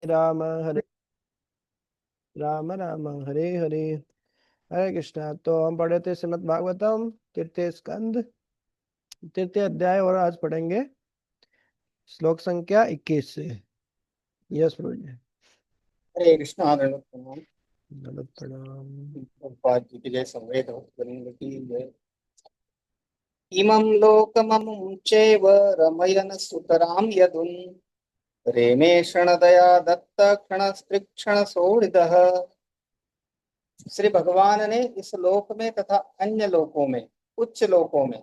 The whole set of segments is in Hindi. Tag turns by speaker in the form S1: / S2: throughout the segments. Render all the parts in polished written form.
S1: राम हरे राम राम हरे हरे। हरे कृष्णा। तो हम पढ़े थे श्रीमद् भागवतम तृतीय स्कंद तृतीय अध्याय, और आज पढ़ेंगे श्लोक संख्या 21 से। यस प्रभु जी।
S2: हरे कृष्णा दंडवत प्रणाम।
S1: दंडवत प्रणाम।
S2: प्रभुपाद जी की जय, संवेद बलिंग की जय। इमं लोकममुं चैव रमयन् सुतरां यदुन् रेमे क्षणदया दत्त क्षण सोड़िदः। श्री भगवान ने इस लोक में तथा अन्य लोकों में, उच्च लोकों में,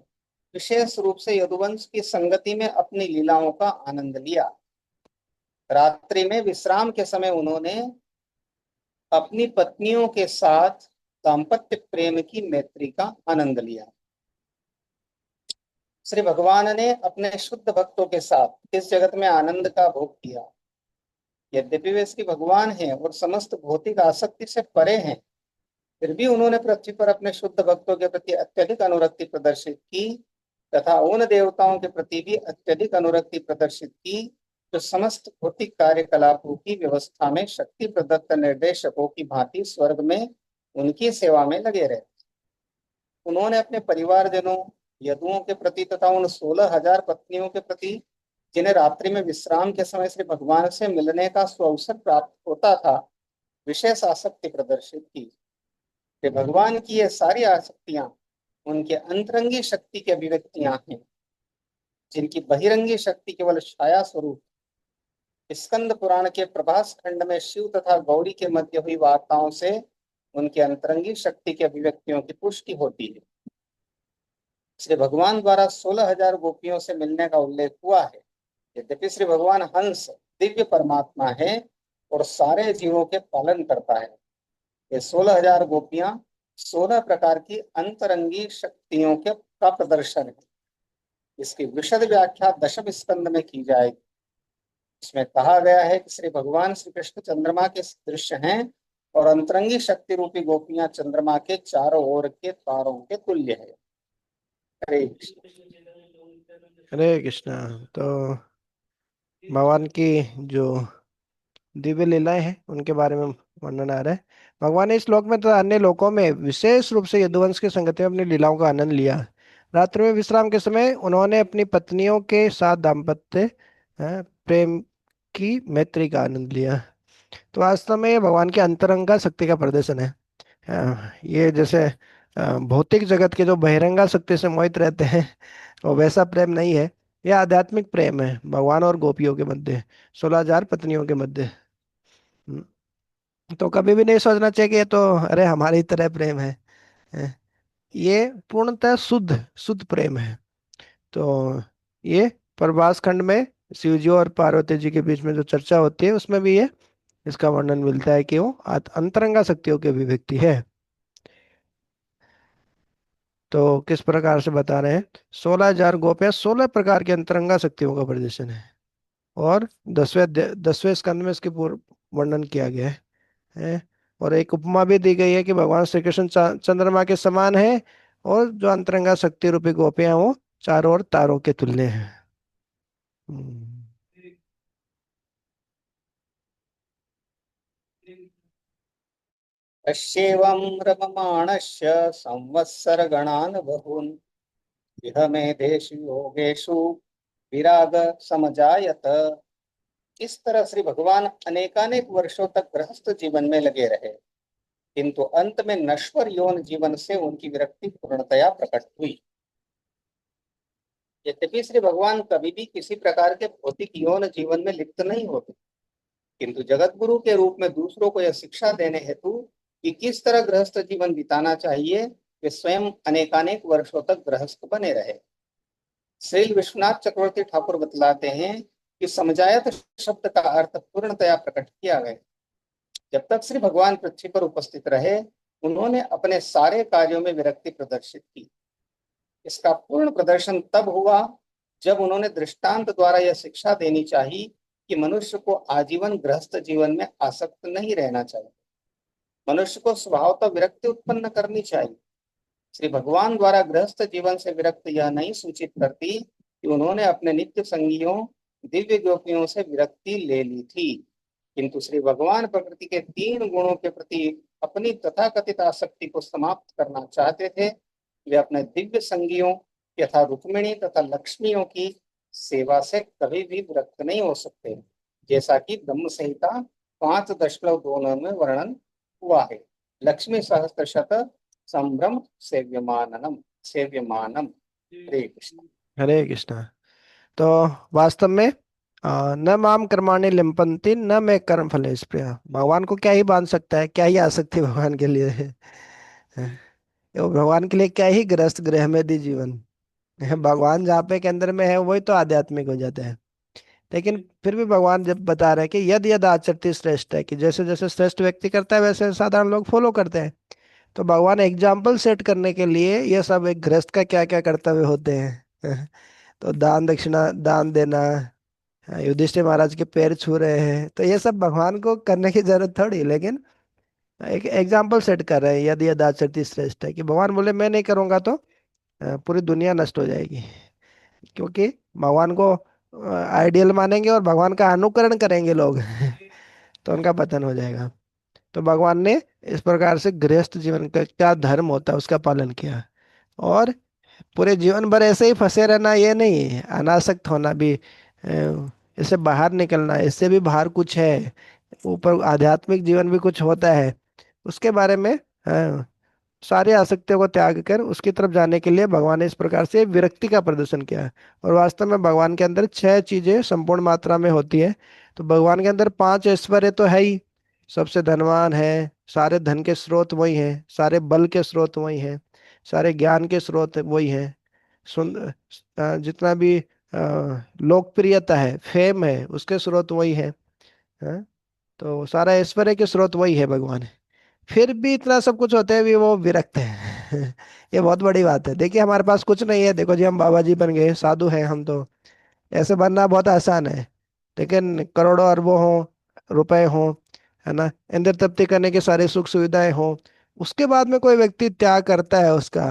S2: विशेष रूप से यदुवंश की संगति में अपनी लीलाओं का आनंद लिया। रात्रि में विश्राम के समय उन्होंने अपनी पत्नियों के साथ दाम्पत्य प्रेम की मैत्री का आनंद लिया। श्री भगवान ने अपने शुद्ध भक्तों के साथ इस जगत में आनंद का भोग किया। यद्यपि वे श्री भगवान हैं और समस्त भौतिक आसक्ति से परे हैं, फिर भी उन्होंने पृथ्वी पर अपने शुद्ध भक्तों के प्रति अत्यधिक अनुरक्ति प्रदर्शित की तथा उन देवताओं के प्रति भी अत्यधिक अनुरक्ति प्रदर्शित की जो समस्त भौतिक कार्यकलापों की व्यवस्था में शक्ति प्रदत्त निर्देशकों की भांति स्वर्ग में उनकी सेवा में लगे रहे। उन्होंने अपने परिवारजनों, यदुओं के प्रति तथा उन 16,000 पत्नियों के प्रति जिन्हें रात्रि में विश्राम के समय श्री भगवान से मिलने का सुअवसर प्राप्त होता था, विशेष आसक्ति प्रदर्शित की। कि भगवान की ये सारी आसक्तियां उनके अंतरंगी शक्ति की अभिव्यक्तियां हैं, जिनकी बहिरंगी शक्ति केवल छाया स्वरूप। स्कंद पुराण के प्रभास खंड में शिव तथा गौरी के मध्य हुई वार्ताओं से उनकी अंतरंगी शक्ति की अभिव्यक्तियों की पुष्टि होती है। श्री भगवान द्वारा 16,000 गोपियों से मिलने का उल्लेख हुआ है। यद्यपि श्री भगवान हंस दिव्य परमात्मा है और सारे जीवों के पालन करता है, ये 16,000 गोपियां 16 प्रकार की अंतरंगी शक्तियों के का प्रदर्शन है। इसकी विशद व्याख्या दशम स्कंद में की जाएगी। इसमें कहा गया है कि श्री भगवान श्री कृष्ण चंद्रमा के सदृश हैं और अंतरंगी शक्ति रूपी गोपियां चंद्रमा के चारों ओर के तारों के तुल्य है। हरे कृष्ण।
S1: हरे कृष्णा। तो भगवान की जो दिव्य लीलाएं हैं उनके बारे में वर्णन आ रहा है। भगवान ने इस श्लोक में तथा अन्य लोकों में विशेष रूप से यदुवंश की संगति में अपनी लीलाओं का आनंद लिया। रात्रि में विश्राम के समय उन्होंने अपनी पत्नियों के साथ दाम्पत्य प्रेम की मैत्री का आनंद लिया। तो वास्तव में ये भगवान की अंतरंगा शक्ति का प्रदर्शन है। ये जैसे भौतिक जगत के जो बहिरंगा शक्ति से मोहित रहते हैं, वो वैसा प्रेम नहीं है। यह आध्यात्मिक प्रेम है भगवान और गोपियों के मध्य, 16,000 पत्नियों के मध्य। हम्म, तो कभी भी नहीं सोचना चाहिए कि ये तो अरे हमारी तरह प्रेम है। ये पूर्णतः शुद्ध शुद्ध प्रेम है। तो ये प्रभास खंड में शिव जी और पार्वती जी के बीच में जो चर्चा होती है उसमें भी ये इसका वर्णन मिलता है कि वो अंतरंगा शक्तियों की अभिव्यक्ति है। तो किस प्रकार से बता रहे हैं? 16,000 गोपियां 16 प्रकार की अंतरंगा शक्तियों का प्रदर्शन है। और 10वें स्कंद में इसके पूर्व वर्णन किया गया है। और एक उपमा भी दी गई है कि भगवान श्री कृष्ण चंद्रमा के समान है, और जो अंतरंगा शक्ति रूपी गोपियां वो चारों ओर तारों के तुल्य हैं। हम्म।
S2: तस्यैवं रममाणस्य संवत्सरगणान् बहून् इह मेधेषु योगेषु विराग समजायत। इस तरह श्री भगवान अनेकानेक वर्षों तक गृहस्थ जीवन में लगे रहे, किंतु अंत में नश्वर यौन जीवन से उनकी विरक्ति पूर्णतया प्रकट हुई। यद्यपि श्री भगवान कभी भी किसी प्रकार के भौतिक यौन जीवन में लिप्त नहीं होते, किंतु जगत गुरु के रूप में दूसरों को यह शिक्षा देने हेतु कि किस तरह गृहस्थ जीवन बिताना चाहिए, वे स्वयं अनेकानेक वर्षों तक गृहस्थ बने रहे। श्री विश्वनाथ चक्रवर्ती ठाकुर बतलाते हैं कि समझायत शब्द का अर्थ पूर्णतया प्रकट किया गया। जब तक श्री भगवान पृथ्वी पर उपस्थित रहे, उन्होंने अपने सारे कार्यों में विरक्ति प्रदर्शित की। इसका पूर्ण प्रदर्शन तब हुआ जब उन्होंने दृष्टांत द्वारा यह शिक्षा देनी चाहिए कि मनुष्य को आजीवन गृहस्थ जीवन में आसक्त नहीं रहना चाहिए। मनुष्य को स्वभावतः विरक्ति उत्पन्न करनी चाहिए। श्री भगवान द्वारा गृहस्थ जीवन से विरक्त यह नहीं सूचित करती कि उन्होंने अपने नित्य संगियों दिव्य गोपियों से विरक्ति ले ली थी। किंतु श्री भगवान प्रकृति के 3 गुणों के प्रति अपनी तथाकथित आसक्ति को समाप्त करना चाहते थे। वे अपने दिव्य संगियों यथा रुक्मिणी तथा लक्ष्मियों की सेवा से कभी भी विरक्त नहीं हो सकते, जैसा कि ब्रह्म संहिता 5.2 में वर्णन हुआ है। लक्ष्मी सहस्त्रशत संभ्रम सेव्यमानम सेव्यमानम। हरे कृष्ण।
S1: हरे कृष्णा। तो वास्तव में न माम कर्माणि लिम्पन्ति न मैं कर्म फले स्पृहा। भगवान को क्या ही बांध सकता है, क्या ही आसक्ति भगवान के लिए है। वो भगवान के लिए क्या ही ग्रस्त गृह में दी जीवन। भगवान जहाँ पे के अंदर में है वही तो आध्यात्मिक हो जाता है। लेकिन फिर भी भगवान जब बता रहे हैं कि यद यद आचरति श्रेष्ठ है, कि जैसे जैसे श्रेष्ठ व्यक्ति करता है वैसे साधारण लोग फॉलो करते हैं। तो भगवान एग्जाम्पल सेट करने के लिए ये सब एक गृहस्थ का क्या क्या कर्तव्य होते हैं। तो दान दक्षिणा दान देना, युधिष्ठिर महाराज के पैर छू रहे हैं, तो ये सब भगवान को करने की जरूरत थोड़ी, लेकिन एक एग्जाम्पल सेट कर रहे हैं। यदि यद आचरति श्रेष्ठ है, कि भगवान बोले मैं नहीं करूंगा तो पूरी दुनिया नष्ट हो जाएगी। क्योंकि भगवान को आइडियल मानेंगे और भगवान का अनुकरण करेंगे लोग तो उनका पतन हो जाएगा। तो भगवान ने इस प्रकार से गृहस्थ जीवन का क्या धर्म होता है उसका पालन किया। और पूरे जीवन भर ऐसे ही फंसे रहना ये नहीं है, अनासक्त होना भी, इससे बाहर निकलना, इससे भी बाहर कुछ है, ऊपर आध्यात्मिक जीवन भी कुछ होता है, उसके बारे में सारी आसक्तियों को त्याग कर उसकी तरफ जाने के लिए भगवान ने इस प्रकार से विरक्ति का प्रदर्शन किया है। और वास्तव में भगवान के अंदर 6 चीजें संपूर्ण मात्रा में होती है। तो भगवान के अंदर 5 ऐश्वर्य तो है ही, सबसे धनवान है, सारे धन के स्रोत वही हैं, सारे बल के स्रोत वही हैं, सारे ज्ञान के स्रोत वही हैं, जितना भी लोकप्रियता है, फेम है, उसके स्रोत वही है। हाँ? तो सारा ऐश्वर्य के स्रोत वही है भगवान। फिर भी इतना सब कुछ होते हुए भी वो विरक्त है। ये बहुत बड़ी बात है। देखिए हमारे पास कुछ नहीं है, देखो जी हम बाबा जी बन गए, साधु हैं हम तो, ऐसे बनना बहुत आसान है। लेकिन करोड़ों अरबों हो, रुपए हो, है ना, इंद्र तृप्ति करने की सारी सुख सुविधाएं हो, उसके बाद में कोई व्यक्ति त्याग करता है उसका,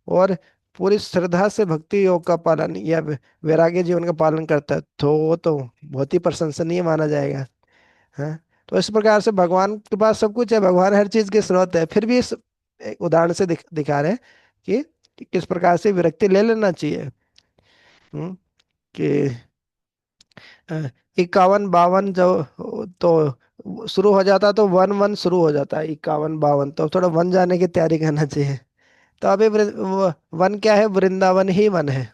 S1: और पूरी श्रद्धा से भक्ति योग का पालन या वैराग्य जीवन का पालन करता है, तो वो तो बहुत ही प्रशंसनीय माना जाएगा। हाँ। तो इस प्रकार से भगवान के पास सब कुछ है, भगवान हर चीज के स्रोत है, फिर भी इस एक उदाहरण से दिखा रहे हैं कि किस प्रकार से विरक्ति ले लेना चाहिए। कि 51 52 जो तो शुरू हो जाता, तो 1 1 शुरू हो जाता है, 51 52, तो थोड़ा वन जाने की तैयारी करना चाहिए। तो अभी वन क्या है, वृंदावन ही वन है।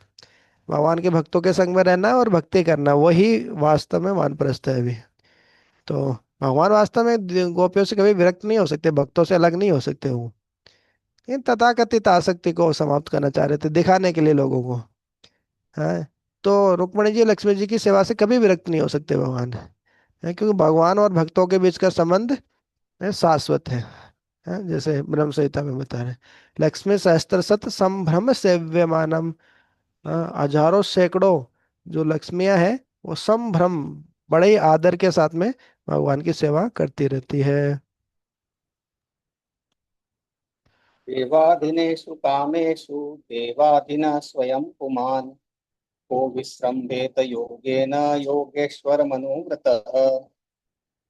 S1: भगवान के भक्तों के संग में रहना और भक्ति करना, वही वास्तव में वानप्रस्थ है अभी। तो भगवान वास्तव में गोपियों से कभी विरक्त नहीं हो सकते, भक्तों से अलग नहीं हो सकते वो। इन तथाकथित आसक्ति को समाप्त करना चाह रहे थे, दिखाने के लिए लोगों को। है। तो रुक्मणी जी लक्ष्मण जी की सेवा से कभी विरक्त नहीं हो सकते भगवान, है, क्योंकि भगवान और भक्तों के बीच का संबंध शाश्वत है, जैसे ब्रह्म संहिता में बता रहे हैं। लक्ष्मी सहस्त्र शत संभ्रम सेव्यमानम। हजारों सैकड़ों जो लक्ष्मियां हैं वो संभ्रम, बड़े ही आदर के साथ में भगवान की सेवा करती रहती है।
S2: देवाधीनेषु कामेषु देवाधीन स्वयं पुमान् को विश्रम्भेत योगेन योगेश्वर मनोव्रतः।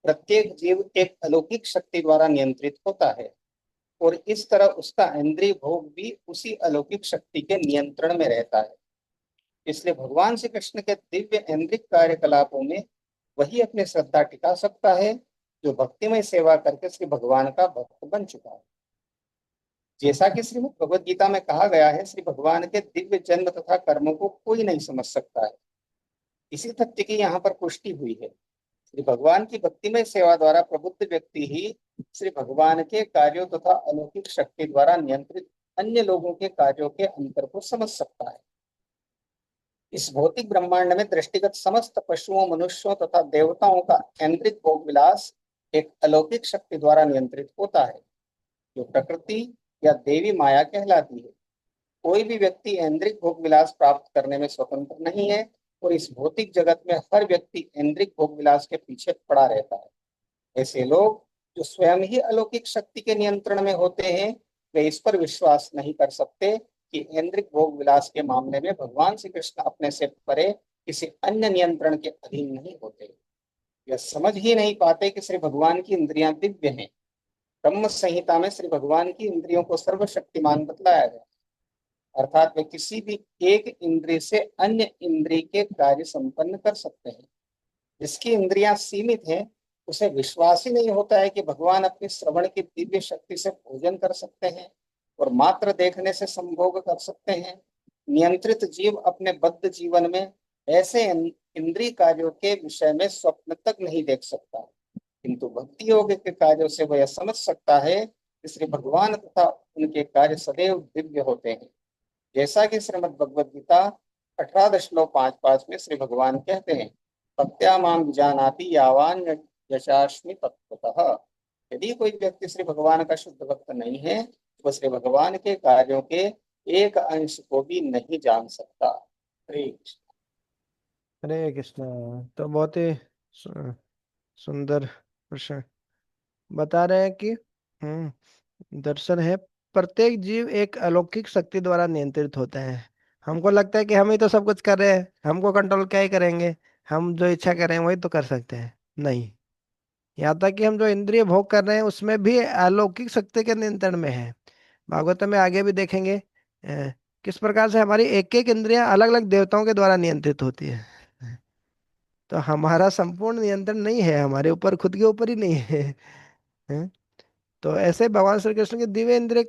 S2: प्रत्येक जीव एक अलौकिक शक्ति द्वारा नियंत्रित होता है और इस तरह उसका इंद्रिय भोग भी उसी अलौकिक शक्ति के नियंत्रण में रहता है। इसलिए भगवान श्री कृष्ण के दिव्य इंद्रिय कार्यकलापों में वही अपनी श्रद्धा टिका सकता है जो भक्तिमय सेवा करके श्री भगवान का भक्त बन चुका है। जैसा कि श्रीमद् भगवद गीता में कहा गया है, श्री भगवान के दिव्य जन्म तथा कर्मों को कोई नहीं समझ सकता है। इसी तथ्य की यहाँ पर पुष्टि हुई है। श्री भगवान की भक्तिमय सेवा द्वारा प्रबुद्ध व्यक्ति ही श्री भगवान के कार्यों तथा अलौकिक शक्ति द्वारा नियंत्रित अन्य लोगों के कार्यों के अंतर को समझ सकता है। इस भौतिक ब्रह्मांड में दृष्टिगत समस्त पशुओं, मनुष्यों तथा देवताओं का केंद्रित भोग विलास एक अलौकिक शक्ति द्वारा नियंत्रित होता है जो प्रकृति या देवी माया कहलाती है। कोई भी व्यक्ति इंद्रिक भोग विलास प्राप्त करने में स्वतंत्र नहीं है और इस भौतिक जगत में हर व्यक्ति इंद्रिक भोग विलास के पीछे पड़ा रहता है। ऐसे लोग जो स्वयं ही अलौकिक शक्ति के नियंत्रण में होते हैं, वे इस पर विश्वास नहीं कर सकते कि इंद्रिक भोग विलास के मामले में भगवान श्री कृष्ण अपने से परे किसी अन्य नियंत्रण के अधीन नहीं होते। यह समझ ही नहीं पाते कि श्री भगवान की इंद्रियां दिव्य हैं। ब्रह्म संहिता में श्री भगवान की इंद्रियों को सर्वशक्तिमान बतलाया गया, अर्थात वे किसी भी एक इंद्रिय से अन्य इंद्रिय के कार्य संपन्न कर सकते हैं। जिसकी इंद्रियां सीमित हैं, उसे विश्वास ही नहीं होता है कि भगवान अपनी श्रवण की दिव्य शक्ति से भोजन कर सकते हैं और मात्र देखने से संभोग कर सकते हैं। नियंत्रित जीव अपने बद्ध जीवन में ऐसे इंद्रिय कार्यों के विषय में स्वप्न तक नहीं देख सकता, किंतु भक्ति योग के कार्यों से वह समझ सकता है कि श्री भगवान तथा उनके कार्य सदैव दिव्य होते हैं। जैसा कि श्रीमद् भगवद गीता 18.5 में श्री भगवान कहते हैं, भक्त्या माम जानाति यावान यशास्मि तत्वतः। यदि कोई व्यक्ति श्री भगवान का शुद्ध भक्त नहीं है, तो श्री भगवान के कार्यों के एक अंश को भी नहीं जान सकता। हरे कृष्ण।
S1: हरे कृष्णा। तो बहुत ही सुंदर प्रश्न बता रहे हैं कि दर्शन है, प्रत्येक जीव एक अलौकिक शक्ति द्वारा नियंत्रित होता है। हमको लगता है कि हम ही तो सब कुछ कर रहे हैं, हमको कंट्रोल क्या ही करेंगे, हम जो इच्छा करें वही तो कर सकते हैं। नहीं, यहाँ तक कि हम जो इंद्रिय भोग कर रहे हैं उसमें भी अलौकिक शक्ति के नियंत्रण में है। भागवत में आगे भी देखेंगे किस प्रकार से हमारी एक एक इंद्रियां अलग अलग देवताओं के द्वारा नियंत्रित होती है। तो हमारा संपूर्ण नियंत्रण नहीं है हमारे ऊपर, खुद के ऊपर ही नहीं है। हैं? तो ऐसे भगवान श्री कृष्ण के दिव्य इंद्रिय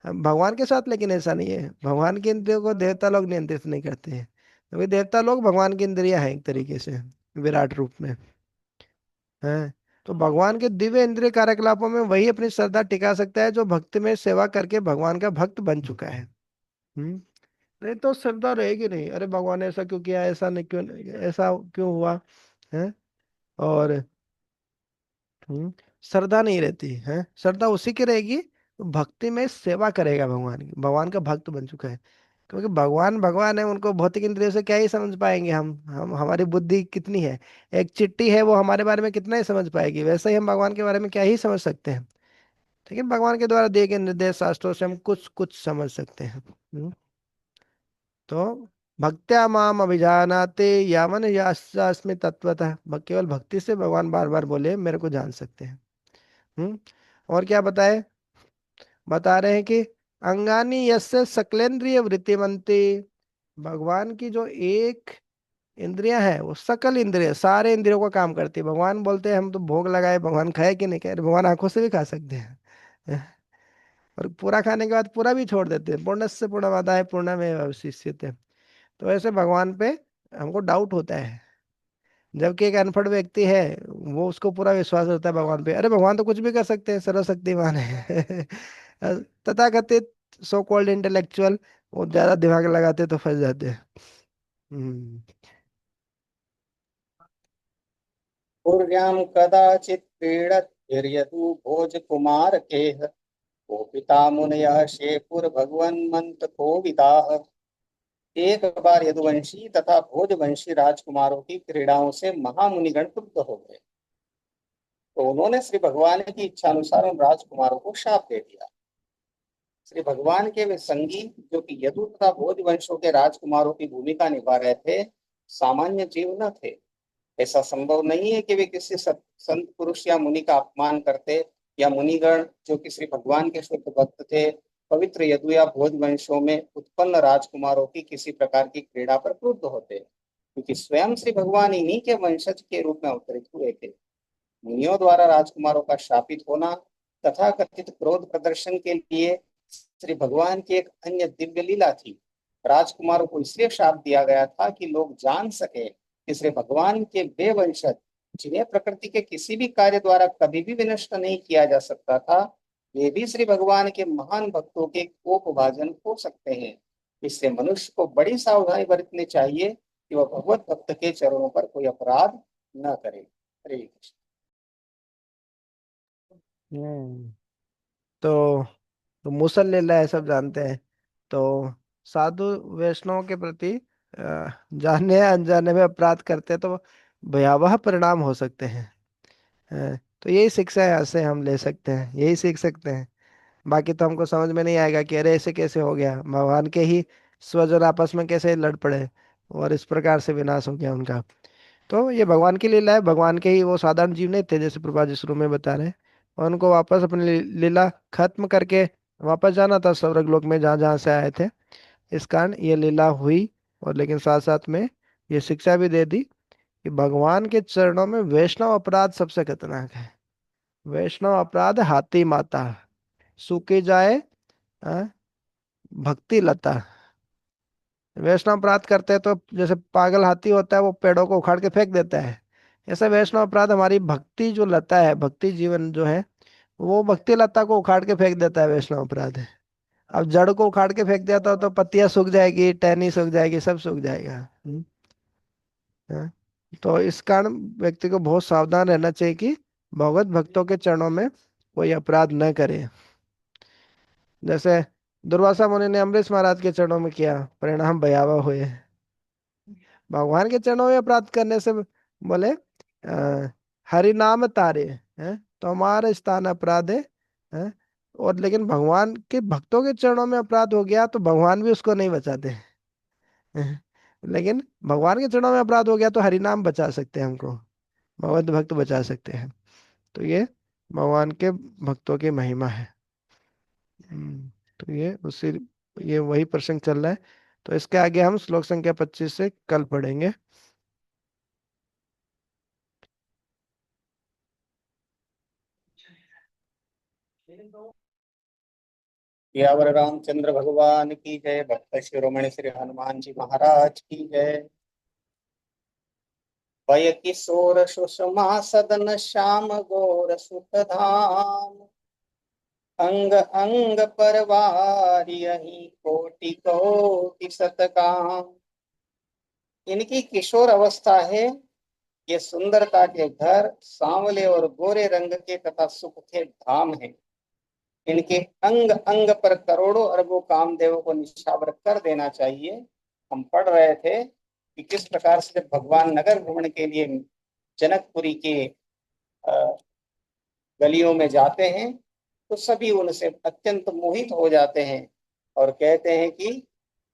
S1: भगवान के साथ, लेकिन ऐसा नहीं है, भगवान की इंद्रियों को देवता लोग नियंत्रित नहीं करते हैं, क्योंकि देवता लोग भगवान की इंद्रियां हैं एक तरीके से, विराट रूप में है। तो भगवान के दिव्य इंद्रिय कार्यकलापों में वही अपनी श्रद्धा टिका सकता है जो भक्ति में सेवा करके भगवान का भक्त बन चुका है। हम्म नहीं तो श्रद्धा रहेगी नहीं, अरे भगवान ने ऐसा क्यों किया, ऐसा नहीं क्यों, ऐसा क्यों हुआ है। और श्रद्धा नहीं रहती है, श्रद्धा उसी की रहेगी भक्ति में सेवा करेगा भगवान की, भगवान का भक्त बन चुका है। क्योंकि भगवान भगवान है, उनको भौतिक इंद्रियों से क्या ही समझ पाएंगे हम हमारी बुद्धि कितनी है, एक चिट्ठी है वो हमारे बारे में कितना ही समझ पाएगी, वैसे ही हम भगवान के बारे में क्या ही समझ सकते हैं। लेकिन भगवान के द्वारा दिए गए निर्देश शास्त्रों से हम कुछ कुछ समझ सकते हैं। तो भक्त्या माम अभिजानाते यावन यास्मि तत्वतः, केवल भक्ति से भगवान बार बार बोले मेरे को जान सकते हैं। हम्म और क्या बताए, बता रहे हैं कि अंगानी यस्य सकलेंद्रिय वृत्तिमंते, भगवान की जो एक इंद्रियां हैं वो सकल इंद्रिय सारे इंद्रियों का काम करती है। भगवान बोलते हैं हम तो भोग लगाए, भगवान खाए कि नहीं खाए, भगवान आंखों से भी खा सकते हैं। और पूरा खाने के बाद पूरा भी छोड़ देते हैं, पूर्णस्य पूर्णमादाय पूर्णमेव अवशिष्यते। तो ऐसे भगवान पे हमको डाउट होता है, जबकि एक अनपढ़ व्यक्ति है वो उसको पूरा विश्वास होता है भगवान पे, अरे भगवान तो कुछ भी कर सकते हैं, सर्वशक्तिमान है। तथाकथित सो कॉल्ड इंटेलेक्चुअल वो ज्यादा दिमाग लगाते तो फंस जाते हैं। हम्म
S2: कुर्यां कदाचित् क्रीडद्भिर्यदु भोजकुमारकेह, कोपिता मुनयः शेकुर्भगवन्मन्त्र कोविदाः। एक बार यदुवंशी तथा भोजवंशी राजकुमारों की क्रीड़ाओं से महामुनिगण क्रुद्ध हो गए, तो उन्होंने श्री भगवान की इच्छा अनुसार उन राजकुमारों को शाप दे दिया। श्री भगवान के वे संगी, जो कि यदु तथा भोज वंशों के राजकुमारों की भूमिका निभा रहे थे, सामान्य जीव न थे। ऐसा संभव नहीं है कि वे किसी संत पुरुष या मुनि का अपमान करते, या मुनिगण जो कि श्री भगवान के शुद्ध भक्त थे पवित्र यदु या भोज वंशों में उत्पन्न राजकुमारों की किसी प्रकार की क्रीड़ा पर क्रुद्ध होते, क्योंकि स्वयं श्री भगवान इन्हीं के वंशज के रूप में अवतरित हुए थे। मुनियों द्वारा राजकुमारों का शापित होना तथा कथित क्रोध प्रदर्शन के लिए श्री भगवान की एक अन्य दिव्य लीला थी। राजकुमारों को इसलिए शाप दिया गया था कि लोग जान सके कि श्री भगवान के वे वंशज, जिन्हें प्रकृति के किसी भी कार्य द्वारा कभी भी विनष्ट नहीं किया जा सकता था, वे भी श्री भगवान के महान भक्तों के कोपभाजन हो सकते हैं। इससे मनुष्य को बड़ी सावधानी बरतनी चाहिए कि वह भगवत भक्त के चरणों पर कोई अपराध न करे। हरे कृष्ण।
S1: हम्म। तो मुसल लीला है सब जानते हैं। तो साधु वैष्णव के प्रति जाने या अनजाने में अपराध करते हैं तो भयावह परिणाम हो सकते हैं। तो यही शिक्षा यहाँ से हम ले सकते हैं, यही सीख सकते हैं। बाकी तो हमको समझ में नहीं आएगा कि अरे ऐसे कैसे हो गया, भगवान के ही स्वजन आपस में कैसे लड़ पड़े और इस प्रकार से विनाश हो गया उनका। तो ये भगवान की लीला है, भगवान के ही वो साधारण जीव नहीं थे जैसे प्रभा जी शुरू में बता रहे हैं, और उनको वापस अपनी लीला खत्म करके वापस जाना था स्वर्ग लोक में जहाँ जहाँ से आए थे। इस कारण ये लीला हुई। और लेकिन साथ साथ में ये शिक्षा भी दे दी कि भगवान के चरणों में वैष्णव अपराध सबसे खतरनाक है। वैष्णव अपराध हाथी माता, सूखी जाए हाँ, भक्ति लता। वैष्णव अपराध करते हैं तो जैसे पागल हाथी होता है वो पेड़ों को उखाड़ के फेंक देता है, ऐसा वैष्णव अपराध हमारी भक्ति जो लता है, भक्ति जीवन जो है, वो भक्ति लता को उखाड़ के फेंक देता है, वैष्णव अपराध है। अब जड़ को उखाड़ के फेंक दिया तो पत्तियां सूख जाएगी, टहनी सूख जाएगी, सब सूख जाएगा। हाँ? तो इस कारण व्यक्ति को बहुत सावधान रहना चाहिए कि भगवत भक्तों के चरणों में कोई अपराध न करे। जैसे दुर्वासा मुनि ने अम्बरीश महाराज के चरणों में किया, परिणाम भयावह हुए। भगवान के चरणों में अपराध करने से बोले हरि नाम तारे हैं तो हमारा स्थान अपराध है। और लेकिन भगवान के भक्तों के चरणों में अपराध हो गया तो भगवान भी उसको नहीं बचाते हैं। लेकिन भगवान के चरणों में अपराध हो गया तो हरि नाम बचा सकते हैं हमको, भगवत भक्त बचा सकते हैं। तो ये भगवान के भक्तों की महिमा है। तो ये उसी, ये वही प्रसंग चल रहा है। तो इसके आगे हम श्लोक संख्या 25 से कल पढ़ेंगे।
S2: सियावर रामचंद्र भगवान की जय। भक्त शिरोमणि श्री हनुमान जी महाराज की जय। भय किशोर सुषमा सदन श्याम गौर सुत धाम। अंग अंग परवारी कोटि कोटि सतकाम। इनकी किशोर अवस्था है। ये सुंदरता के घर, सांवले और गोरे रंग के तथा सुख के धाम है। इनके अंग अंग पर करोड़ों अरबों कामदेवों को निशावर कर देना चाहिए। हम पढ़ रहे थे कि किस प्रकार से जब भगवान नगर भ्रमण के लिए जनकपुरी के गलियों में जाते हैं तो सभी उनसे अत्यंत मोहित हो जाते हैं और कहते हैं कि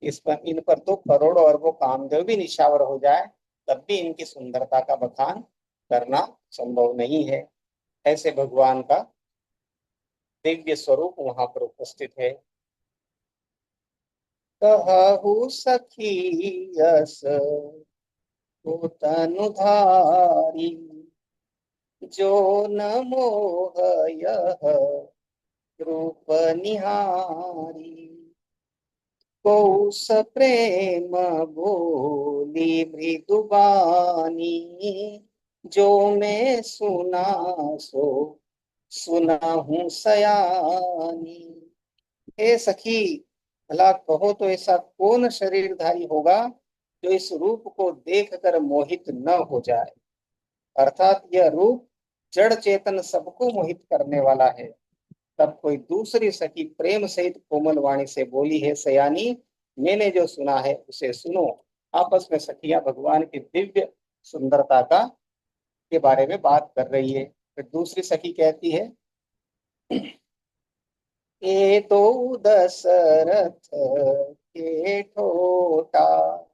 S2: इस पर, इन पर तो करोड़ों अरबों कामदेव भी निशावर हो जाए तब भी इनकी सुंदरता का बखान करना संभव नहीं है। ऐसे भगवान का दिव्य स्वरूप वहां पर उपस्थित है। कहु सखी यस तनु धारी। जो न मोह यह रूप निहारी। को प्रेम बोली मृदुबानी। जो मैं सुना सो सुना हूँ सयानी। हे सखी, भला कहो तो ऐसा कौन शरीरधारी होगा जो इस रूप को देखकर मोहित न हो जाए। अर्थात यह रूप जड़ चेतन सबको मोहित करने वाला है। तब कोई दूसरी सखी प्रेम सहित कोमल वाणी से बोली, है सयानी, मैंने जो सुना है उसे सुनो। आपस में सखियां भगवान की दिव्य सुंदरता का के बारे में बात कर रही है। फिर दूसरी सखी कहती है, ए तो दशरथ के ठोटा।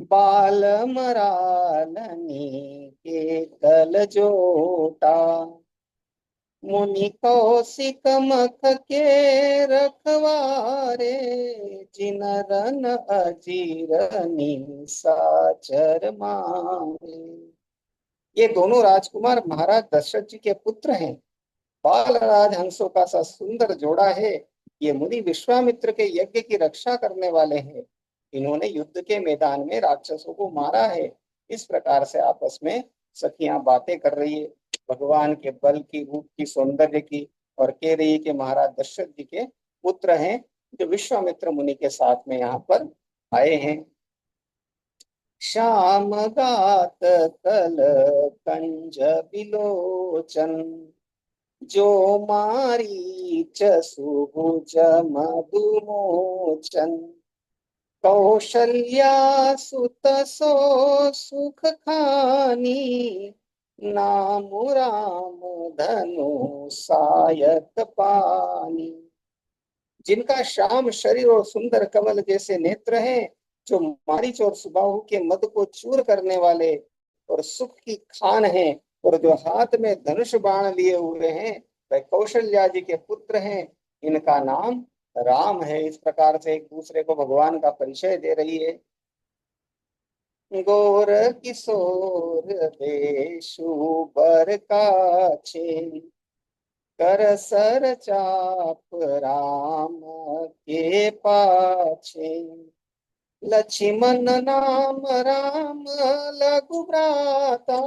S2: बाल मरालनी के कल जोटा। मुनि कौशिक मख के रखवारे। जिन रन अजीर निशाचर मारे। ये दोनों राजकुमार महाराज दशरथ जी के पुत्र हैं। बाल राज हंसों का सा सुंदर जोड़ा है। ये मुनि विश्वामित्र के यज्ञ की रक्षा करने वाले हैं। इन्होंने युद्ध के मैदान में राक्षसों को मारा है। इस प्रकार से आपस में सखियां बातें कर रही है भगवान के बल की, रूप की, सौंदर्य की, और कह रही है कि महाराज दशरथ जी के पुत्र हैं जो विश्वामित्र मुनि के साथ में यहाँ पर आए हैं। श्याम गात कल कंज बिलोचन। जो मारीच सुभुज मधुमोचन। कौशल्या सुत सो सुख खानी। नाम राम धनु सायक पानी। जिनका श्याम शरीर और सुंदर कमल जैसे नेत्र हैं, जो मारीच और सुबाहु के मद को चूर करने वाले और सुख की खान है, और जो हाथ में धनुष बाण लिए हुए हैं, वह कौशल्या जी के पुत्र हैं। इनका नाम राम है। इस प्रकार से एक दूसरे को भगवान का परिचय दे रही है। गोर किशोर देशु बर काछे, कर सर चाप राम के पाछे। लक्ष्मण नाम राम लघु भ्राता,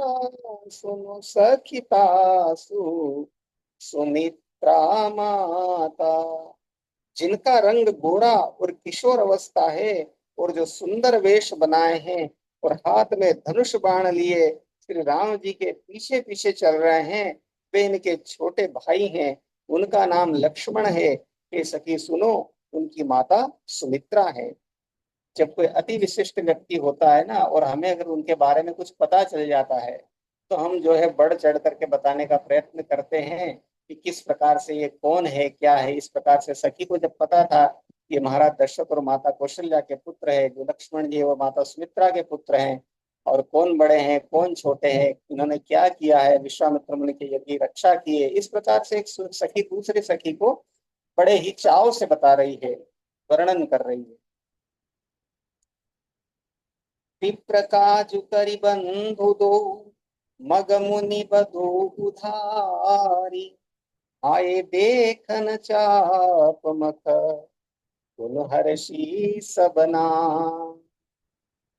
S2: सुनु सखी तासु सुमित्रा माता। जिनका रंग गोरा और किशोर अवस्था है, और जो सुंदर वेश बनाए हैं और हाथ में धनुष बाण लिए श्री राम जी के पीछे पीछे चल रहे हैं, वे इनके छोटे भाई हैं। उनका नाम लक्ष्मण है। हे सखी सुनो, उनकी माता सुमित्रा है। जब कोई अति विशिष्ट व्यक्ति होता है ना, और हमें अगर उनके बारे में कुछ पता चल जाता है, तो हम जो है बढ़ चढ़ करके बताने का प्रयत्न करते हैं कि किस प्रकार से ये कौन है, क्या है। इस प्रकार से सखी को जब पता था कि महाराज दशरथ और माता कौशल्या के पुत्र है, जो लक्ष्मण जी है वो माता सुमित्रा के पुत्र हैं, और कौन बड़े हैं कौन छोटे हैं, इन्होंने क्या किया है, विश्वामित्र मुनि की यज्ञ रक्षा की है, इस प्रकार से एक सखी दूसरे सखी को बड़े ही चाव से बता रही है, वर्णन कर रही है। विप्रकाजु करि बंधु दो, मग मुनि बधु उधारी। आए देखन चाप मख, तुम हर्षी सबना।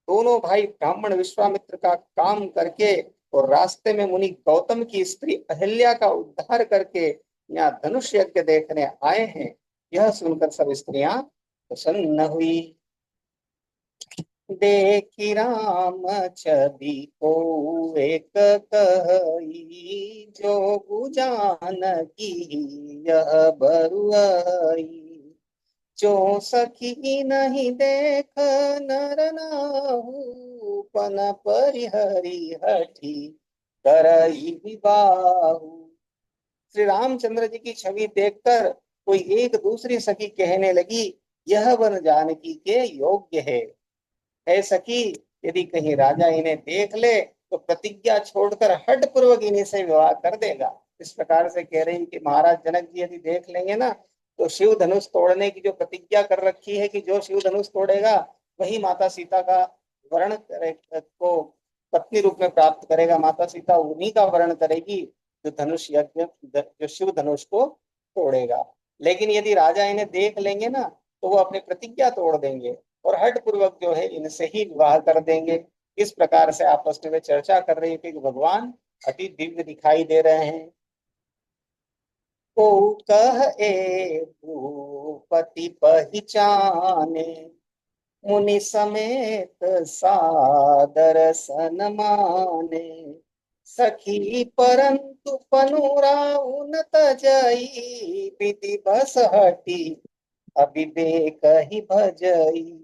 S2: दोनों भाई ब्राह्मण विश्वामित्र का काम करके और रास्ते में मुनि गौतम की स्त्री अहिल्या का उद्धार करके यहाँ धनुष यज्ञ देखने आए हैं। यह सुनकर सब स्त्रियां प्रसन्न हुई। देखी राम छवि को एक कही, जो बुझान की यह बरुआई। जो सखी नहीं देख नर नाहु, पन परिहरि हठी करई विबाहु। श्री रामचंद्र जी की छवि देखकर कोई एक दूसरी सखी कहने लगी, यह वन जानकी के योग्य है सखी। यदि कहीं राजा इन्हें देख ले तो प्रतिज्ञा छोड़कर हठ पूर्वक इन्हीं से विवाह कर देगा। इस प्रकार से कह रही कि महाराज जनक जी यदि देख लेंगे ना, तो शिव धनुष तोड़ने की जो प्रतिज्ञा कर रखी है कि जो शिव धनुष तोड़ेगा वही माता सीता का वर्ण को पत्नी रूप में प्राप्त करेगा। माता सीता उन्हीं का वर्ण करेगी जो धनुष यज्ञ, जो शिव धनुष को तोड़ेगा। लेकिन यदि राजा इन्हें देख लेंगे ना, तो वो अपनी प्रतिज्ञा तोड़ देंगे और हठ पूर्वक जो है इनसे ही विवाह कर देंगे। इस प्रकार से आपस में वे चर्चा कर रही थी कि भगवान अति दिव्य दिखाई दे रहे हैं। को कह ए भूपति पहचाने, मुनि समेत सादर सन्माने। सखी परंतु पनुराउ न तजई, विधि बस हटी अविवेक ही भजई।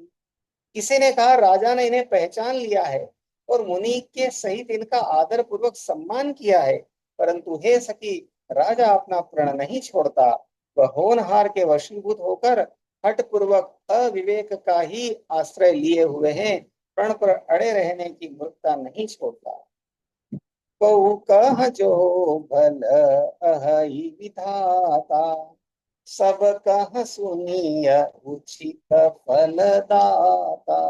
S2: किसी ने कहा राजा ने इन्हें पहचान लिया है और मुनि के सहित इनका आदर पूर्वक सम्मान किया है, परंतु हे सखी, राजा अपना प्रण नहीं छोड़ता। वह होनहार के वशीभूत होकर हठ पूर्वक अविवेक का ही आश्रय लिए हुए हैं, प्रण पर अड़े रहने की मूर्खता नहीं छोड़ता। कऊ कह जो भल अहई विधाता, सब कह सुनिय उचित फलदाता।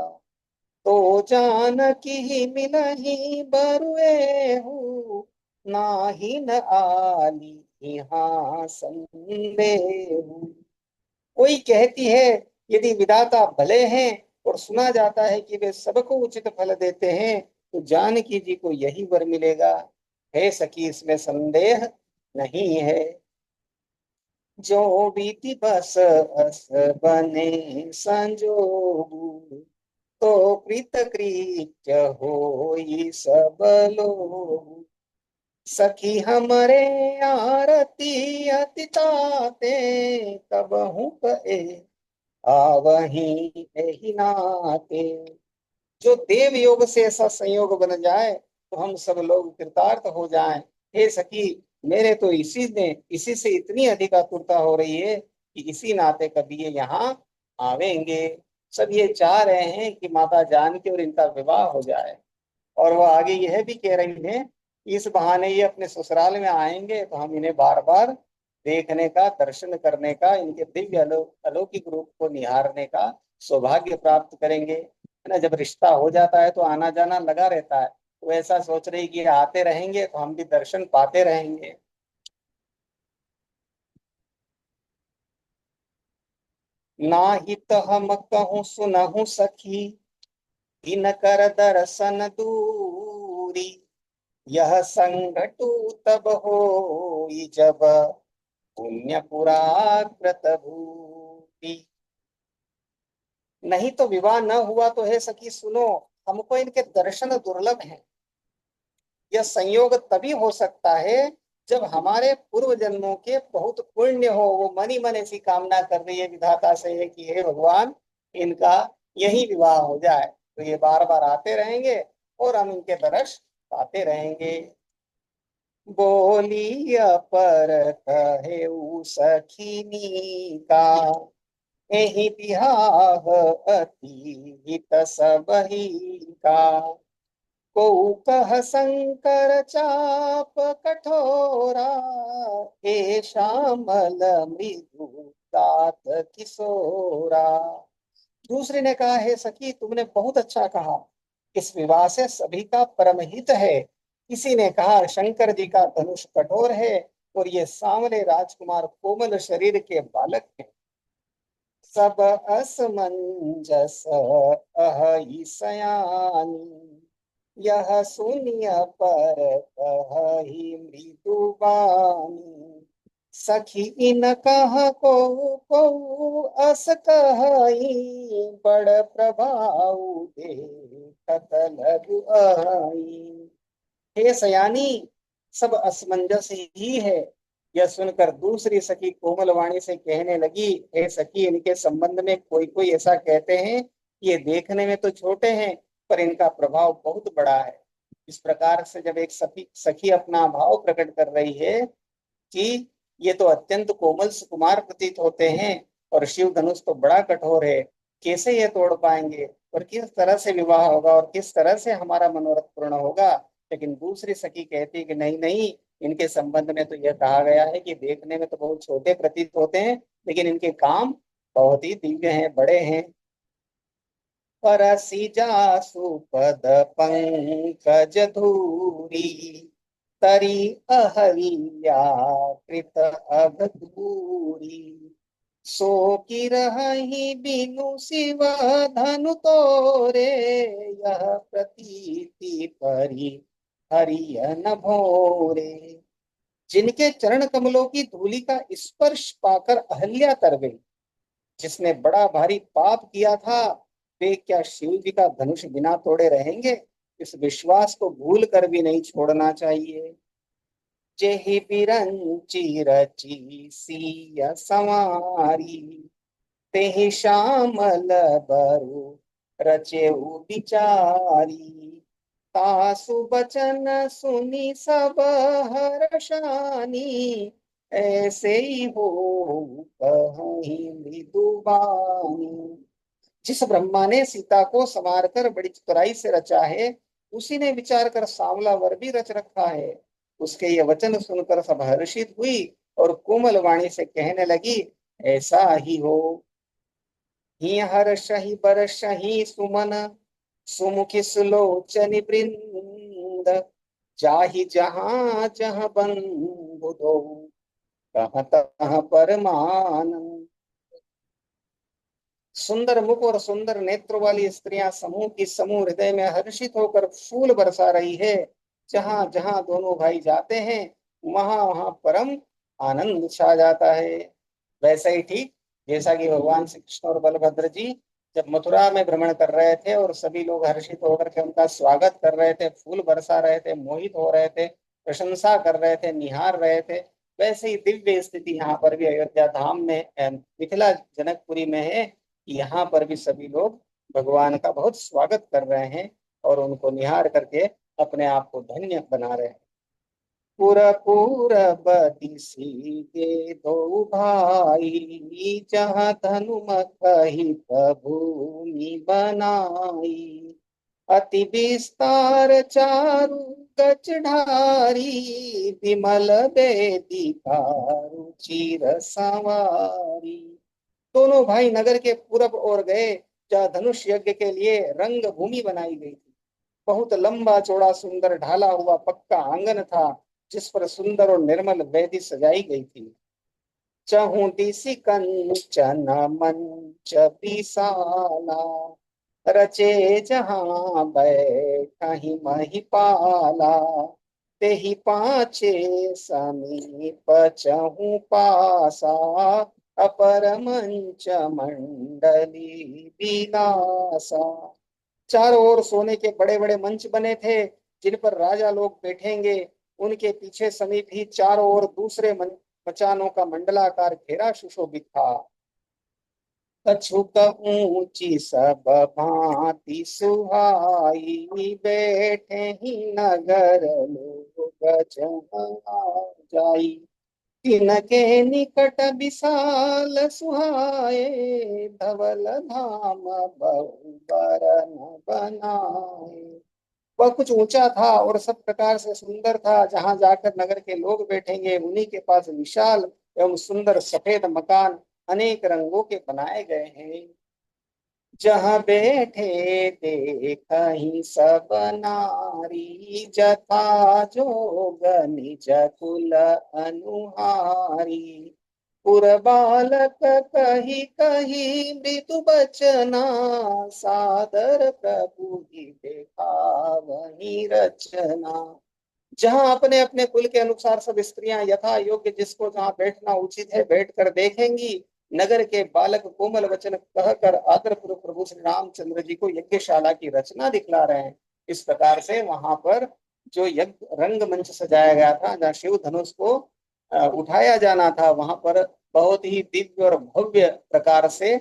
S2: तो जानकी मिलही बरुए हूँ, नाही न आली यहाँ संदेह। कोई कहती है यदि विधाता भले हैं और सुना जाता है कि वे सबको उचित फल देते हैं, तो जानकी जी को यही वर मिलेगा। हे सखी, इसमें संदेह नहीं है। जो बीती बस अस बने संजोगु, तो प्रीत कृत्य होई सब लोग। सखी हमरे आरती अति ताते, तब हूँ कहे आवही एहि नाते। जो देव योग से ऐसा संयोग बन जाए तो हम सब लोग कृतार्थ हो जाएं। हे सखी, मेरे तो इसी से इतनी अधिक आतुरता हो रही है कि इसी नाते कभी ये यहाँ आवेंगे। सब ये चाह रहे हैं कि माता जानकी और इनका विवाह हो जाए। और वो आगे यह भी कह रही हैं, इस बहाने ये अपने ससुराल में आएंगे तो हम इन्हें बार बार देखने का, दर्शन करने का, इनके दिव्य अलौकिक रूप को निहारने का सौभाग्य प्राप्त करेंगे, है ना। जब रिश्ता हो जाता है तो आना जाना लगा रहता है, तो ऐसा सोच रही कि आते रहेंगे तो हम भी दर्शन पाते रहेंगे। ना ही तो हम कहूँ सुनहु सखी, दिन कर दर्शन दूरी, यह संगटु तब होई जब पुण्य पुराकृत भूति। नहीं तो विवाह न हुआ तो हे सखी सुनो, हमको इनके दर्शन दुर्लभ हैं। यह संयोग तभी हो सकता है जब हमारे पूर्व जन्मों के बहुत पुण्य हो। वो मन ही मन ऐसी कामना कर रही है विधाता से है कि हे भगवान, इनका यही विवाह हो जाए, तो ये बार बार आते रहेंगे और हम इनके दर्श पाते रहेंगे। बोलिया पर कहे सखिनी का, एहि बिहाव अति हित सबही का। को कह शंकर चाप कठोरा, हे श्यामल मृदु दात किशोरा। दूसरे ने कहा, हे सखी तुमने बहुत अच्छा कहा, इस विवाह से सभी का परम हित है। किसी ने कहा शंकर जी का धनुष कठोर है और ये सांवरे राजकुमार कोमल शरीर के बालक हैं। सब असमंजस अहि सयानी, यह सुनिय पर कहि मृदु बानी। सखी इन कह को अस कहि, बड़ प्रभाव देखत लघु आई। हे सयानी, सब असमंजस ही है। यह सुनकर दूसरी सखी कोमल वाणी से कहने लगी, हे सखी इनके संबंध में कोई कोई ऐसा कहते हैं कि ये देखने में तो छोटे हैं पर इनका प्रभाव बहुत बड़ा है। इस प्रकार से जब एक सखी सखी अपना भाव प्रकट कर रही है कि ये तो अत्यंत कोमल सुकुमार प्रतीत होते हैं और शिव धनुष तो बड़ा कठोर है, कैसे ये तोड़ पाएंगे और किस तरह से विवाह होगा और किस तरह से हमारा मनोरथ पूर्ण होगा। लेकिन दूसरी सखी कहती है कि नहीं नहीं, इनके संबंध में तो यह कहा गया है कि देखने में तो बहुत छोटे प्रतीत होते हैं लेकिन इनके काम बहुत ही दिव्य हैं, बड़े हैं। परसी जासु पद पंकज धूरी, तरी अहल्या कृत अघदूरी। सो की रही बिनु शिव धनु तोरे, यह प्रतीति परी हरियन भोरे। जिनके चरण कमलों की धूलि का स्पर्श पाकर अहल्या तर गई, जिसने बड़ा भारी पाप किया था, वे क्या शिव जी का धनुष बिना तोड़े रहेंगे। इस विश्वास को भूल कर भी नहीं छोड़ना चाहिए। जेहि बिरंची रची सिया संवारी, तेहि श्यामल बरु रचेउ बिचारी। तासु बचन सुनी सब हर्षानी, ऐसे ही हो कहीं मृदुबानी। जिस ब्रह्मा ने सीता को संवार कर बड़ी चतुराई से रचा है, उसी ने विचार कर सांवला वर भी रच रखा है। उसके ये वचन सुनकर सब हर्षित हुई और कोमल वाणी से कहने लगी, ऐसा ही हो। ही हर्ष ही बरस ही सुमन, सुमुखी सुलोचन वृंद। जाहि जहाँ जहाँ बंधु दो, तहाँ तहाँ परमानंद। सुंदर मुख और सुंदर नेत्र वाली स्त्रियां समूह की समूह हृदय में हर्षित होकर फूल बरसा रही है। जहां जहां दोनों भाई जाते हैं वहां वहां परम आनंद छा जाता है। वैसे ही ठीक जैसा कि भगवान श्री कृष्ण और बलभद्र जी जब मथुरा में भ्रमण कर रहे थे और सभी लोग हर्षित होकर के उनका स्वागत कर रहे थे, फूल बरसा रहे थे, मोहित हो रहे थे, प्रशंसा कर रहे थे, निहार रहे थे, वैसे ही दिव्य स्थिति यहाँ पर भी अयोध्या धाम में मिथिला जनकपुरी में है। यहाँ पर भी सभी लोग भगवान का बहुत स्वागत कर रहे हैं और उनको निहार करके अपने आप को धन्य बना रहे हैं। पूरब दिशि के दो भाई, जहाँ धनुम कहित भूमि बनाई। अति विस्तार चारु गज ढारी, विमल वेदिका रुचिर संवारी। दोनों भाई नगर के पूरब ओर गए, जहाँ धनुष यज्ञ के लिए रंग भूमि बनाई गई थी। बहुत लंबा चौड़ा सुंदर ढाला हुआ पक्का आंगन था, जिस पर सुंदर और निर्मल वेदी सजाई गई थी। चहु दिसि कंचन मंच विशाला, रचे जहाँ बैठहि महिपाला। तेहि पाछे समीप चहु पासा, अपर मंच मंडली विलासा। चारों ओर सोने के बड़े बड़े मंच बने थे, जिन पर राजा लोग बैठेंगे। उनके पीछे समीप ही चारों ओर दूसरे मचानों का मंडलाकार घेरा सुशोभित था। कछुक ऊंची सब भांति सुहाई, बैठे ही नगर लोग जहाँ जाई। तिनके निकट विशाल सुहाए, धवल धाम बहु बरन बनाए। वह कुछ ऊंचा था और सब प्रकार से सुंदर था। जहां जाकर नगर के लोग बैठेंगे, उन्हीं के पास विशाल एवं सुंदर सफेद मकान अनेक रंगों के बनाए गए हैं। जहाँ बैठे देखहि सब नारी, जथा जोग निज कुल अनुहारी। पुर बालक कही कही मृदु बचना, सादर प्रभु ही देखा रचना। जहाँ अपने अपने कुल के अनुसार सब स्त्रियां यथा योग्य जिसको जहाँ बैठना उचित है बैठकर देखेंगी। नगर के बालक कोमल वचन कहकर आदर पूर्वक प्रभु श्री रामचंद्र जी को यज्ञशाला की रचना दिखला रहे हैं। इस प्रकार से वहां पर जो यज्ञ रंग मंच सजाया गया था, जहाँ शिव धनुष को उठाया जाना था, वहां पर बहुत ही दिव्य और भव्य प्रकार से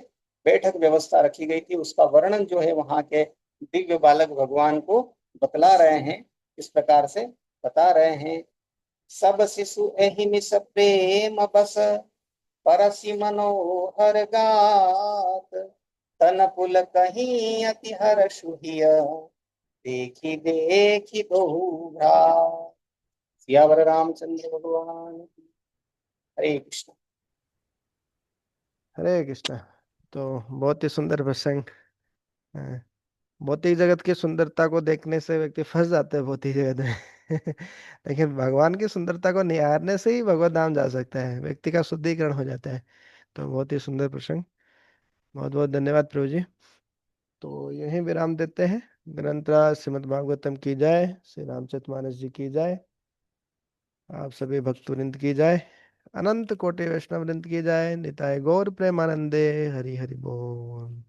S2: बैठक व्यवस्था रखी गई थी। उसका वर्णन जो है वहां के दिव्य बालक भगवान को बतला रहे हैं। इस प्रकार से बता रहे हैं। सब शिशु एहि निस प्रेम बस, परसि मनोहर गात। तन पुल कहीं अति हर्ष हुई, देखी देखी दो भ्रात। सियावर रामचंद्र भगवान की। हरे कृष्ण।
S1: हरे कृष्णा। तो बहुत ही सुंदर प्रसंग है। भौतिक जगत की सुंदरता को देखने से व्यक्ति फंस जाता है भौतिक जगत में। लेकिन भगवान की सुंदरता को निहारने से ही भगवत धाम जा सकता है, व्यक्ति का शुद्धिकरण हो जाता है। तो बहुत ही सुंदर प्रसंग। बहुत बहुत धन्यवाद प्रभु जी। तो यहीं विराम देते हैं। ग्रंथराज श्रीमद् भागवतम की जय, श्री रामचरितमानस जी की जय, आप सभी भक्तवृंद की जय, अनंत कोटि वैष्णव वृंद की जय। निताय गौर प्रेमानंदे, हरि हरि बोल।